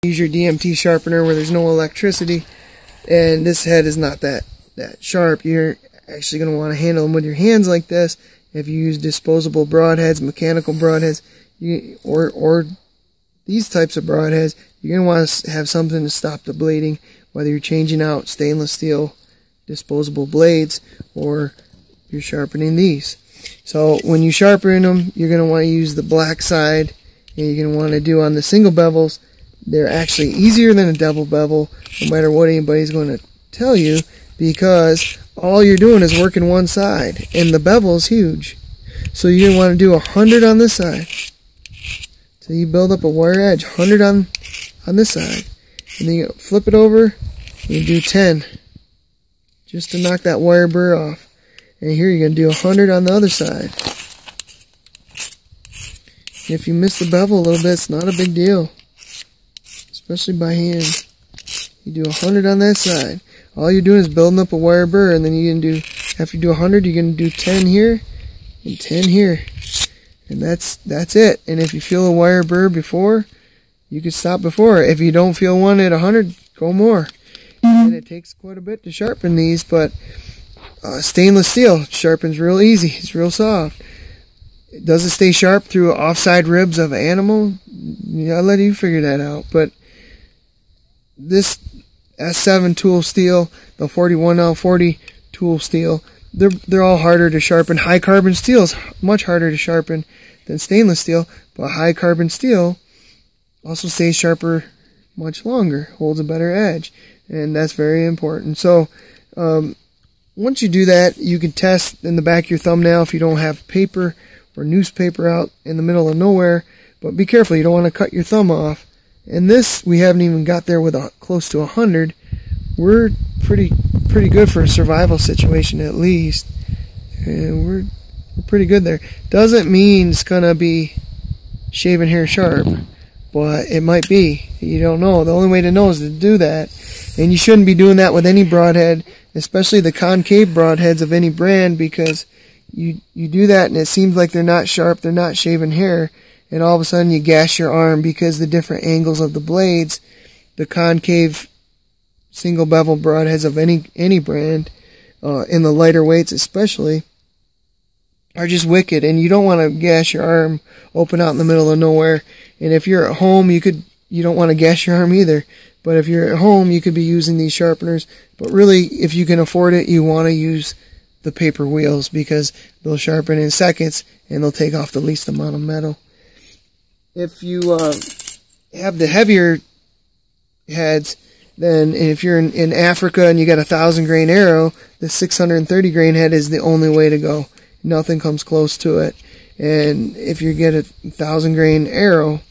Use your DMT sharpener where there's no electricity, and this head is not that sharp. You're actually going to want to handle them with your hands like this. If you use disposable broadheads, mechanical broadheads, or these types of broadheads, you're going to want to have something to stop the bleeding, whether you're changing out stainless steel disposable blades or you're sharpening these. So when you sharpen them, you're going to want to use the black side, and you're going to want to do on the single bevels. They're actually easier than a double bevel, no matter what anybody's going to tell you, because all you're doing is working one side, and the bevel is huge. So you're going to want to do 100 on this side. So you build up a wire edge, 100 on this side, and then you flip it over, and you do 10, just to knock that wire burr off. And here you're going to do 100 on the other side. If you miss the bevel a little bit, it's not a big deal, especially by hand. You do 100 on that side. All you're doing is building up a wire burr, and then you can do, after you do 100, you're going to do 10 here and 10 here, and that's it. And if you feel a wire burr before, you can stop before. If you don't feel one at 100, go more. And it takes quite a bit to sharpen these, but stainless steel sharpens real easy. It's real soft. Does it stay sharp through offside ribs of an animal? Yeah, I'll let you figure that out. But this S7 tool steel, the 41L40 tool steel, they're all harder to sharpen. High carbon steel is much harder to sharpen than stainless steel, but high carbon steel also stays sharper much longer, holds a better edge, and that's very important. So once you do that, you can test in the back of your thumbnail if you don't have paper or newspaper out in the middle of nowhere, but be careful, you don't want to cut your thumb off. And this, we haven't even got there with close to 100. We're pretty good for a survival situation at least, and we're pretty good there. Doesn't mean it's gonna be shaven hair sharp, but it might be. You don't know. The only way to know is to do that, and you shouldn't be doing that with any broadhead, especially the concave broadheads of any brand, because you do that and it seems like they're not sharp, they're not shaven hair, and all of a sudden you gash your arm because the different angles of the blades. The concave single bevel broadheads of any brand, in the lighter weights especially, are just wicked, and you don't want to gash your arm open out in the middle of nowhere. And if you're at home, you don't want to gash your arm either. But if you're at home, you could be using these sharpeners. But really, if you can afford it, you want to use the paper wheels, because they'll sharpen in seconds and they'll take off the least amount of metal. If you have the heavier heads, then if you're in Africa and you got a 1,000 grain arrow, the 630 grain head is the only way to go. Nothing comes close to it. And if you get a 1,000 grain arrow,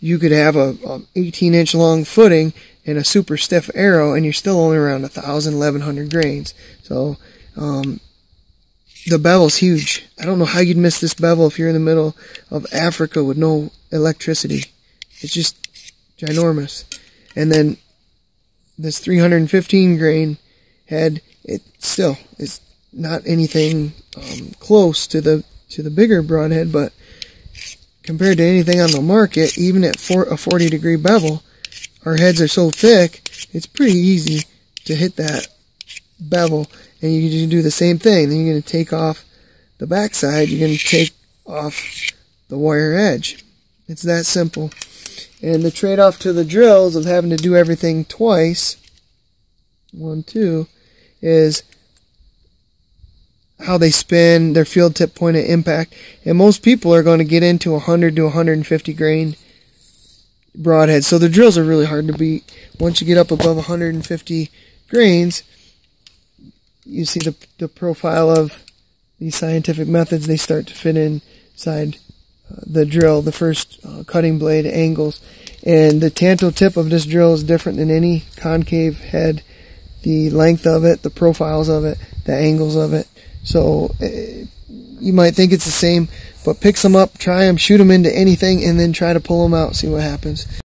you could have a 18-inch long footing and a super stiff arrow, and you're still only around 1,000, 1,100 grains. So the bevel's huge. I don't know how you'd miss this bevel if you're in the middle of Africa with no electricity. It's just ginormous. And then this 315 grain head, it still is not anything close to the bigger broadhead, but compared to anything on the market, even at a 40-degree bevel, our heads are so thick, it's pretty easy to hit that bevel. And you can do the same thing. Then you're going to take off the backside, you're going to take off the wire edge. It's that simple. And the trade-off to the drills of having to do everything twice, 1, 2, is how they spin, their field tip point of impact. And most people are going to get into 100 to 150 grain broadhead. So the drills are really hard to beat. Once you get up above 150 grains, you see the profile of these scientific methods. They start to fit inside the drill, the first cutting blade angles. And the tanto tip of this drill is different than any concave head. The length of it, the profiles of it, the angles of it. So you might think it's the same, but pick some up, try them, shoot them into anything, and then try to pull them out, see what happens.